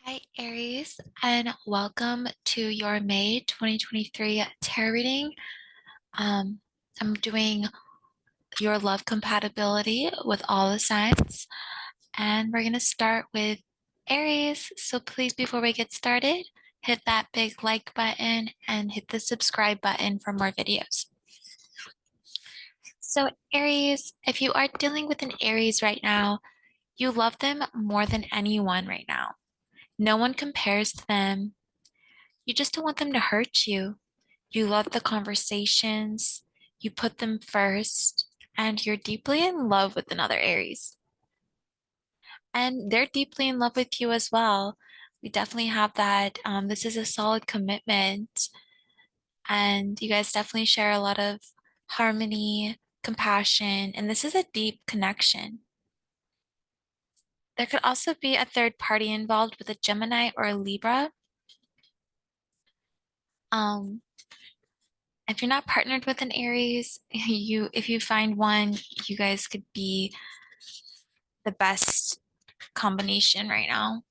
Hi, Aries, and welcome to your May 2023 tarot reading. Um, I'm doing your love compatibility with all the signs, and we're going to start with Aries. So please, before we get started, hit that big like button and hit the subscribe button for more videos. So, Aries, if you are dealing with an Aries right now, you love them more than anyone right now. No one compares to them. You just don't want them to hurt you. You love the conversations, you put them first, and you're deeply in love with another Aries. And they're deeply in love with you as well. We definitely have that. This is a solid commitment, and you guys definitely share a lot of harmony, compassion, and this is a deep connection. There could also be a third party involved with a Gemini or a Libra. Um, if you're not partnered with an Aries, if you find one, you guys could be the best combination right now.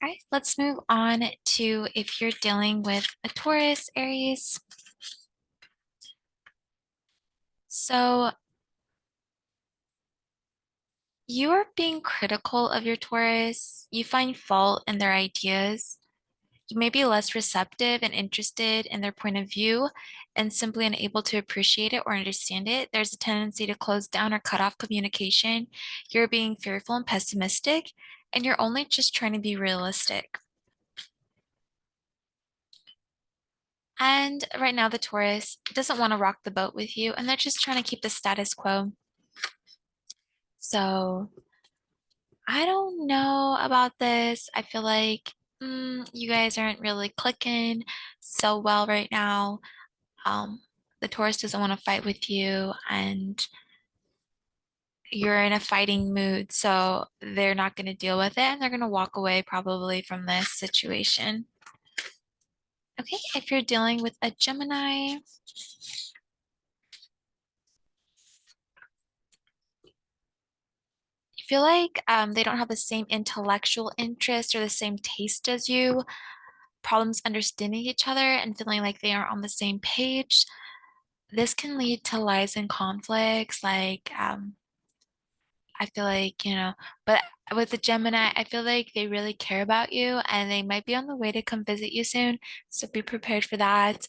All right, let's move on to if you're dealing with a Taurus, Aries. So you are being critical of your Taurus. You find fault in their ideas. You may be less receptive and interested in their point of view and simply unable to appreciate it or understand it. There's a tendency to close down or cut off communication. You're being fearful and pessimistic, and you're only just trying to be realistic. And right now, the Taurus doesn't want to rock the boat with you, and they're just trying to keep the status quo. So I don't know about this. I feel like you guys aren't really clicking so well right now. Um, the Taurus doesn't want to fight with you, and you're in a fighting mood, so they're not going to deal with it, and they're going to walk away probably from this situation. Okay, if you're dealing with a Gemini, you feel like they don't have the same intellectual interest or the same taste as you, problems understanding each other and feeling like they aren't on the same page. This can lead to lies and conflicts, like I feel like, but with the Gemini, I feel like they really care about you and they might be on the way to come visit you soon. So be prepared for that.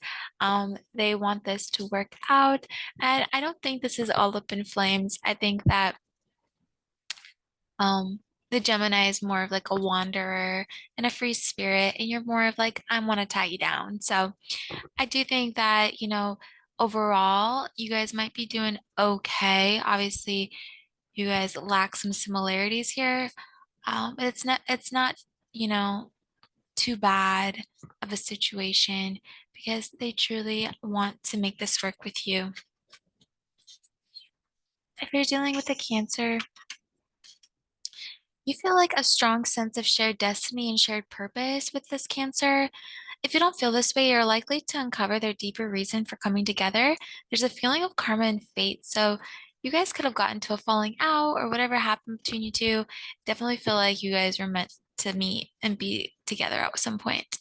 They want this to work out. And I don't think this is all up in flames. I think that um the Gemini is more of like a wanderer and a free spirit, and you're more of like, I want to tie you down. So I do think that, overall, you guys might be doing okay. Obviously, you guys lack some similarities here. But it's not, you know, too bad of a situation because they truly want to make this work with you. If you're dealing with a Cancer, you feel like a strong sense of shared destiny and shared purpose with this Cancer. If you don't feel this way, you're likely to uncover their deeper reason for coming together. There's a feeling of karma and fate. So you guys could have gotten to a falling out or whatever happened between you two. Definitely feel like you guys were meant to meet and be together at some point.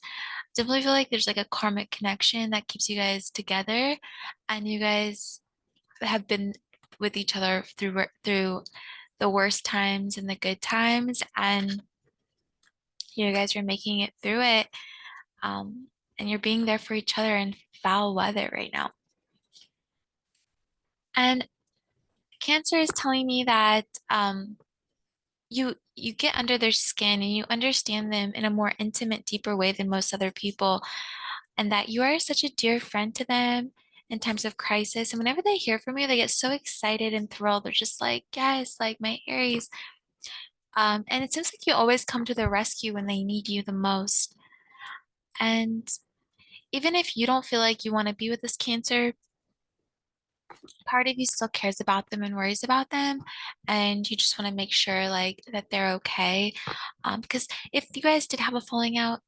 Definitely feel like there's like a karmic connection that keeps you guys together, and you guys have been with each other through the worst times and the good times, and you guys are making it through it. Um, and you're being there for each other in foul weather right now. And Cancer is telling me that you get under their skin and you understand them in a more intimate, deeper way than most other people, and that you are such a dear friend to them in times of crisis. And whenever they hear from you, they get so excited and thrilled. They're just like, yes, like my Aries. And it seems like you always come to their rescue when they need you the most. And even if you don't feel like you want to be with this Cancer, part of you still cares about them and worries about them, and you just want to make sure like that they're okay. Because if you guys did have a falling out,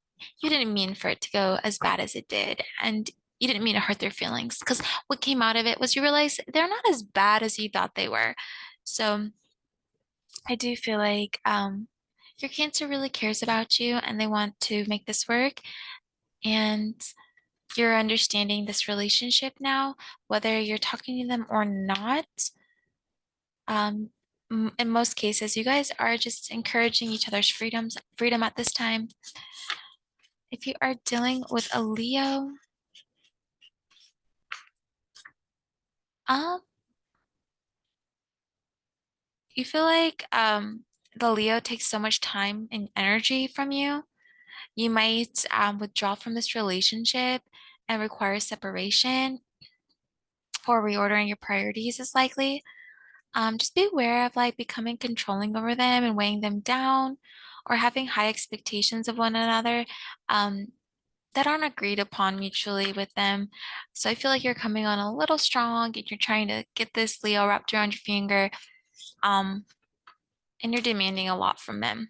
you didn't mean for it to go as bad as it did, and you didn't mean to hurt their feelings, because what came out of it was you realize they're not as bad as you thought they were. So I do feel like Your Cancer really cares about you and they want to make this work. And you're understanding this relationship now, whether you're talking to them or not. Um, in most cases, you guys are just encouraging each other's freedom at this time. If you are dealing with a Leo, um, you feel like the Leo takes so much time and energy from you. You might withdraw from this relationship and require separation or reordering your priorities is likely. Just be aware of like becoming controlling over them and weighing them down or having high expectations of one another that aren't agreed upon mutually with them. So I feel like you're coming on a little strong and you're trying to get this Leo wrapped around your finger, um, and you're demanding a lot from them,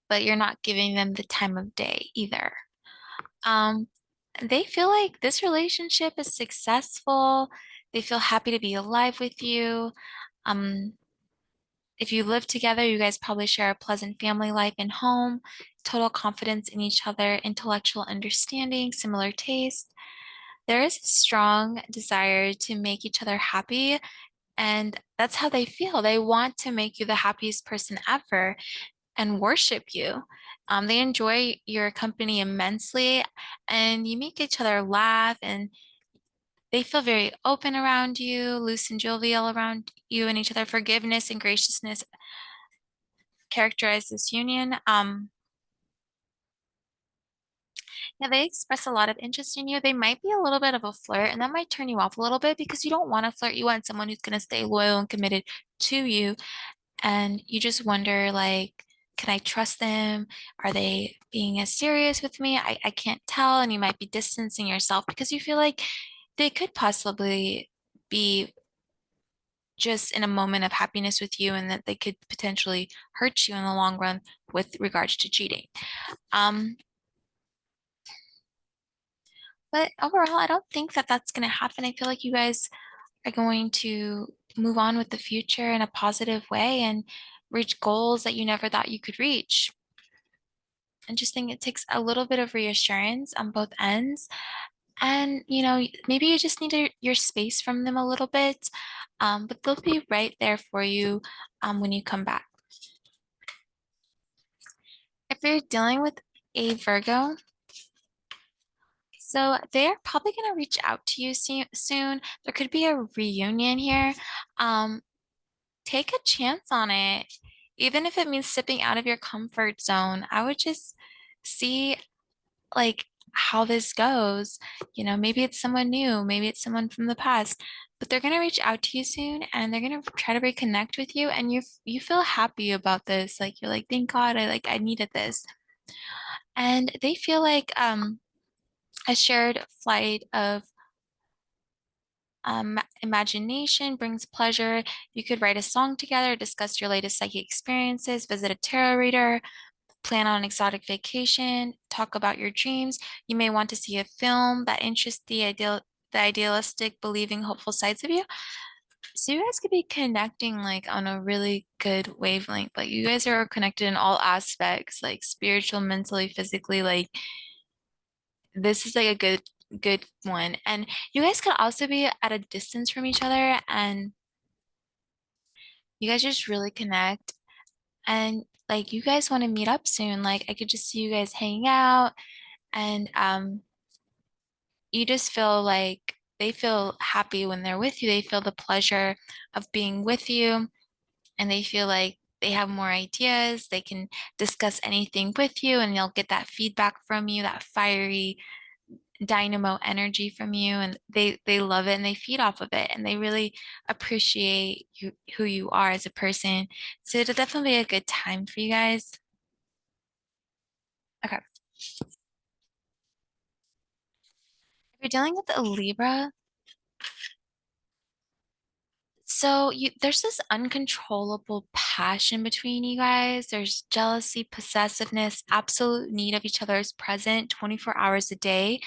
but you're not giving them the time of day either. Um, they feel like this relationship is successful. They feel happy to be alive with you. Um, if you live together, you guys probably share a pleasant family life and home, total confidence in each other, intellectual understanding, similar taste. There is a strong desire to make each other happy, and that's how they feel. They want to make you the happiest person ever and worship you. They enjoy your company immensely, and you make each other laugh, and they feel very open around you, loose and jovial around you and each other. Forgiveness and graciousness characterize this union. Yeah, they express a lot of interest in you. They might be a little bit of a flirt, and that might turn you off a little bit because you don't want to flirt. You want someone who's going to stay loyal and committed to you. And you just wonder, like, can I trust them? Are they being as serious with me? I can't tell. And you might be distancing yourself because you feel like they could possibly be just in a moment of happiness with you and that they could potentially hurt you in the long run with regards to cheating. Um, but overall, I don't think that that's going to happen. I feel like you guys are going to move on with the future in a positive way and reach goals that you never thought you could reach. And just think it takes a little bit of reassurance on both ends. And, maybe you just need your space from them a little bit, but they'll be right there for you when you come back. If you're dealing with a Virgo, so they're probably going to reach out to you soon. There could be a reunion here. Um, Take a chance on it. Even if it means stepping out of your comfort zone, I would just see like how this goes. Maybe it's someone new, maybe it's someone from the past, but they're going to reach out to you soon and they're going to try to reconnect with you and you feel happy about this. Like you're like, thank God I needed this. And they feel like a shared flight of imagination brings pleasure. You could write a song together, discuss your latest psychic experiences, visit a tarot reader, plan on an exotic vacation, talk about your dreams. You may want to see a film that interests the idealistic, believing, hopeful sides of you. So you guys could be connecting like on a really good wavelength. Like you guys are connected in all aspects, like spiritual, mentally, physically. Like this is like a good one. And you guys could also be at a distance from each other and you guys just really connect and like you guys want to meet up soon. Like I could just see you guys hanging out and you just feel like they feel happy when they're with you. They feel the pleasure of being with you and they feel like they have more ideas. They can discuss anything with you and they'll get that feedback from you, that fiery dynamo energy from you and they love it and they feed off of it and they really appreciate who you are as a person. So it'll definitely be a good time for you guys. Okay. If you're dealing with a Libra, so there's this uncontrollable passion between you guys. There's jealousy, possessiveness, absolute need of each other's present 24 hours a day.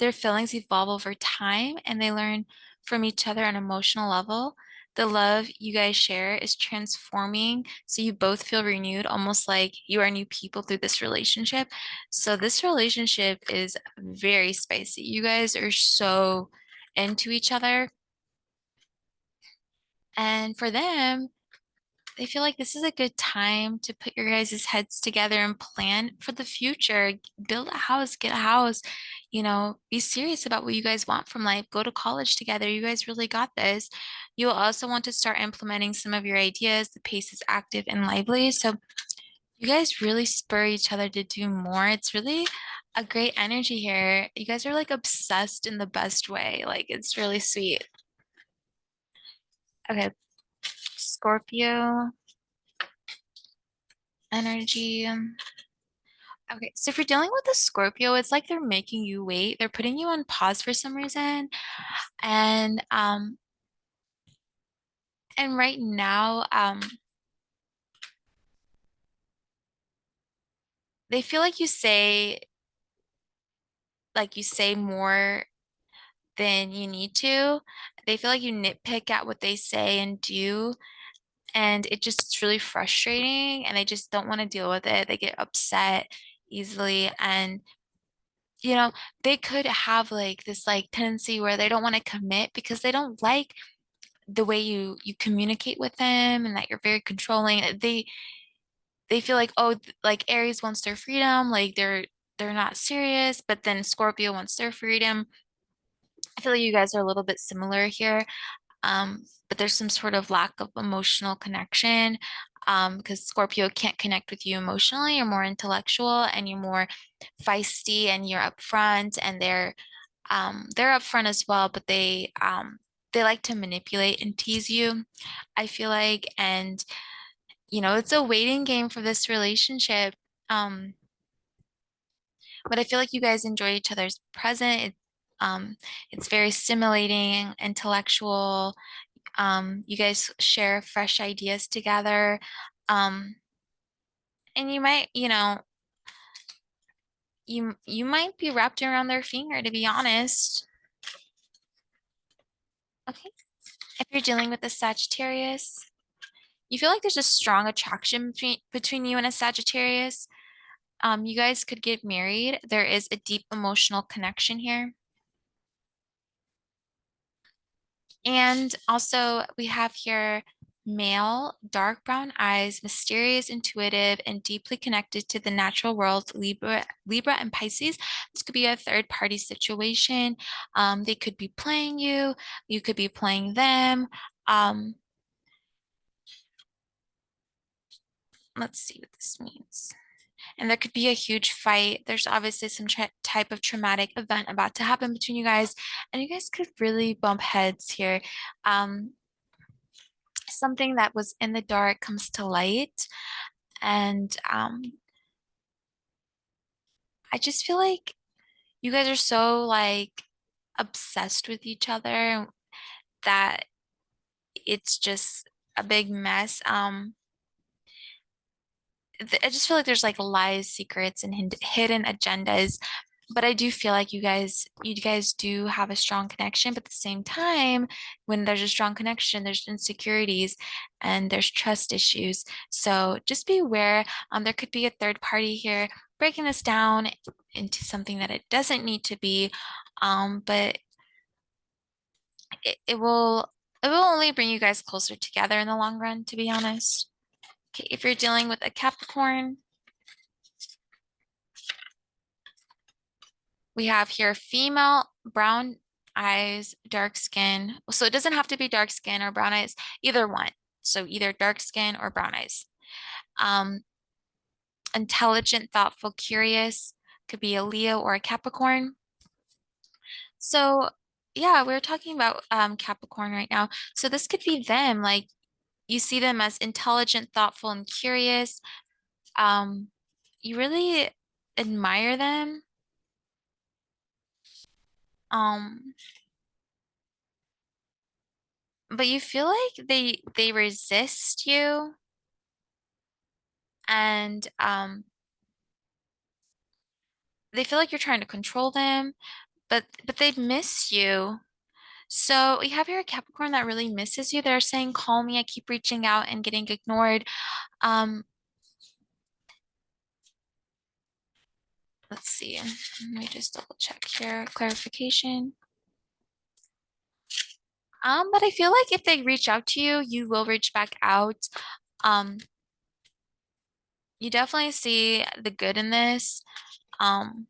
Their feelings evolve over time and they learn from each other on an emotional level. the love you guys share is transforming. So you both feel renewed, almost like you are new people through this relationship. So this relationship is very spicy. You guys are so into each other. And for them, they feel like this is a good time to put your guys' heads together and plan for the future. Build a house, get a house, be serious about what you guys want from life. Go to college together. You guys really got this. You'll also want to start implementing some of your ideas. The pace is active and lively. So you guys really spur each other to do more. It's really a great energy here. You guys are like obsessed in the best way. Like it's really sweet. Okay, Scorpio energy. Okay, so if you're dealing with a Scorpio, it's like they're making you wait. They're putting you on pause for some reason. And right now, they feel like you say more than you need to. They feel like you nitpick at what they say and do, and it just it's really frustrating, and they just don't want to deal with it. They get upset easily, and you know, they could have like this like tendency where they don't want to commit because they don't like the way you communicate with them and that you're very controlling. They feel like, oh, like Aries wants their freedom, like they're not serious, but then Scorpio wants their freedom. I feel like you guys are a little bit similar here, but there's some sort of lack of emotional connection, because Scorpio can't connect with you emotionally. You're more intellectual and you're more feisty and you're upfront, and they're upfront as well, but they like to manipulate and tease you, I feel like, and it's a waiting game for this relationship. Um, but I feel like you guys enjoy each other's present. It's very stimulating, intellectual. You guys share fresh ideas together. Um, and you might, you might be wrapped around their finger, to be honest. Okay. If you're dealing with a Sagittarius, you feel like there's a strong attraction between you and a Sagittarius. You guys could get married. There is a deep emotional connection here. And also we have here male, dark brown eyes, mysterious, intuitive, and deeply connected to the natural world, Libra and Pisces. This could be a third party situation. They could be playing you, you could be playing them. Um, let's see what this means. And there could be a huge fight. There's obviously some type of traumatic event about to happen between you guys, and you guys could really bump heads here. Um, Something that was in the dark comes to light, and I just feel like you guys are so like obsessed with each other that it's just a big mess. I just feel like there's like lies, secrets, and hidden agendas. But I do feel like you guys do have a strong connection. But at the same time, when there's a strong connection, there's insecurities and there's trust issues. So just be aware. There could be a third party here breaking this down into something that it doesn't need to be. But it will only bring you guys closer together in the long run, to be honest. Okay, if you're dealing with a Capricorn, we have here female, brown eyes, dark skin. So it doesn't have to be dark skin or brown eyes, either one. So either dark skin or brown eyes. Um, Intelligent, thoughtful, curious, could be a Leo or a Capricorn. So yeah, we're talking about Capricorn right now. So this could be them. Like you see them as intelligent, thoughtful, and curious. Um, you really admire them. Um, but you feel like they resist you, and they feel like you're trying to control them, but they miss you. So we have here a Capricorn that really misses you. They're saying, call me. I keep reaching out and getting ignored. Um, let's see. Let me just double check here. Clarification. But I feel like if they reach out to you, you will reach back out. Um, you definitely see the good in this. Um,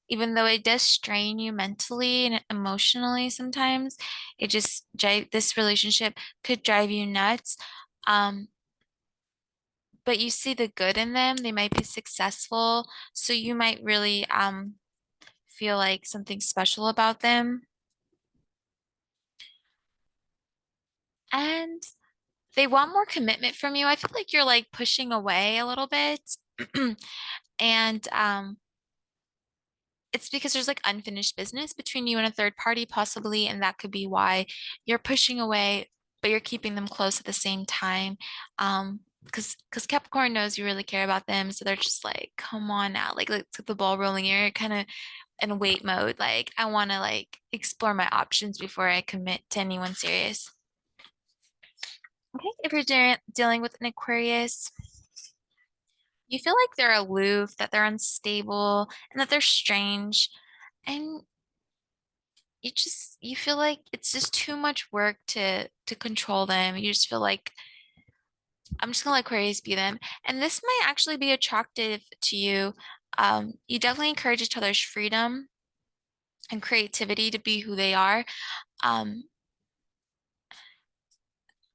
even though it does strain you mentally and emotionally sometimes, this relationship could drive you nuts. Um, but you see the good in them. They might be successful, so you might really feel like something special about them. And they want more commitment from you. I feel like you're like pushing away a little bit. And it's because there's like unfinished business between you and a third party, possibly, and that could be why you're pushing away, but you're keeping them close at the same time. Because Capricorn knows you really care about them, so they're just like, come on now, like let's get the ball rolling. You're kind of in wait mode, like I want to like explore my options before I commit to anyone serious. Okay, if you're dealing with an Aquarius, you feel like they're aloof, that they're unstable, and that they're strange. And you feel like it's just too much work to control them. You just feel like I'm just gonna let Aquarius be them. And this might actually be attractive to you. You definitely encourage each other's freedom and creativity to be who they are. Um,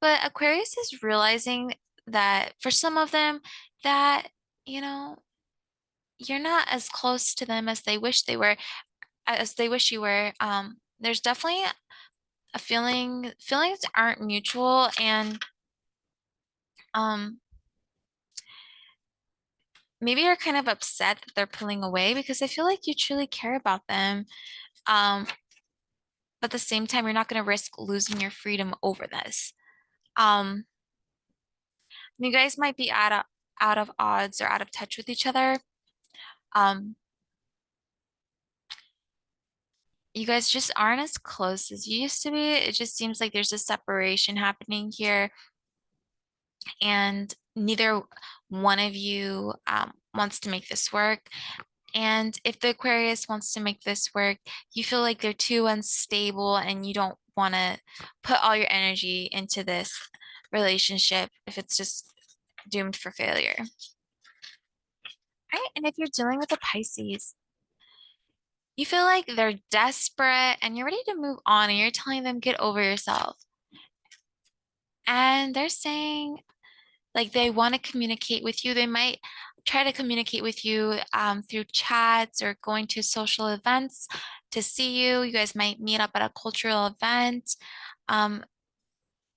but Aquarius is realizing that for some of them, that, you know, you're not as close to them as they wish they were, as they wish you were. There's definitely a feelings aren't mutual, and um maybe you're kind of upset that they're pulling away because I feel like you truly care about them. Um, but at the same time, you're not going to risk losing your freedom over this. Um, you guys might be out of odds or out of touch with each other. Um, you guys just aren't as close as you used to be. It just seems like there's a separation happening here, and neither one of you wants to make this work. And if the Aquarius wants to make this work, you feel like they're too unstable and you don't want to put all your energy into this relationship if it's just doomed for failure. Right? And if you're dealing with a Pisces, you feel like they're desperate and you're ready to move on and you're telling them, get over yourself. And they're saying, like they want to communicate with you. They might try to communicate with you through chats or going to social events to see you. You guys might meet up at a cultural event. Um,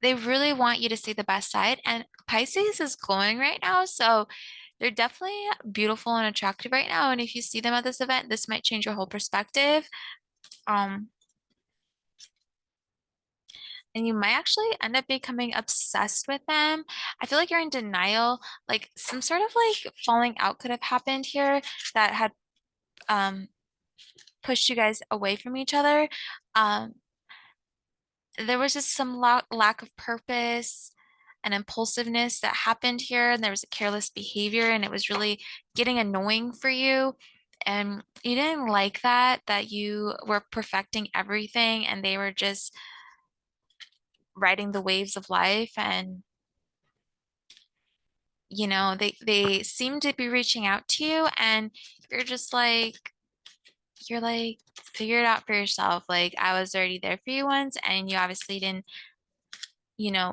they really want you to see the best side. And Pisces is glowing right now. So they're definitely beautiful and attractive right now. And if you see them at this event, this might change your whole perspective. Um, and you might actually end up becoming obsessed with them. I feel like you're in denial, like some sort of like falling out could have happened here that had um pushed you guys away from each other. Um, there was just some lack of purpose and impulsiveness that happened here, and there was a careless behavior, and it was really getting annoying for you. And you didn't like that you were perfecting everything and they were just riding the waves of life. And they seem to be reaching out to you, and you're just like you're like figure it out for yourself. Like I was already there for you once and you obviously didn't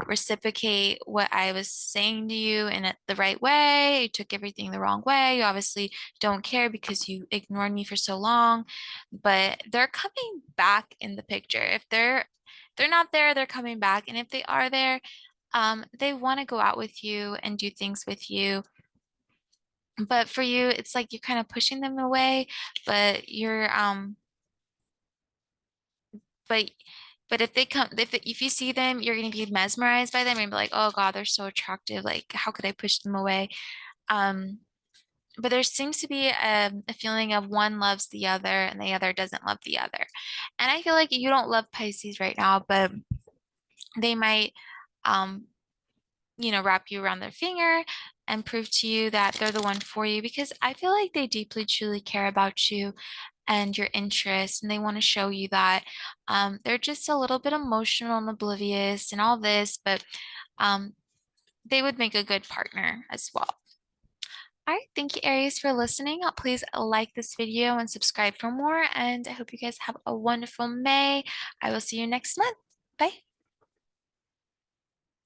reciprocate what I was saying to you in the right way. You took everything the wrong way. You obviously don't care because you ignored me for so long. But they're coming back in the picture. If they're not there, they're coming back. And if they are there, they want to go out with you and do things with you. But for you, it's like you're kind of pushing them away, but but if they come, if you see them, you're gonna be mesmerized by them and be like, oh God, they're so attractive. Like, how could I push them away? Um, but there seems to be a feeling of one loves the other and the other doesn't love the other. And I feel like you don't love Pisces right now, but they might, um, wrap you around their finger and prove to you that they're the one for you because I feel like they deeply, truly care about you and your interests, and they want to show you that they're just a little bit emotional and oblivious and all this, but um, they would make a good partner as well. All right, thank you, Aries, for listening. Please like this video and subscribe for more. And I hope you guys have a wonderful May. I will see you next month. Bye.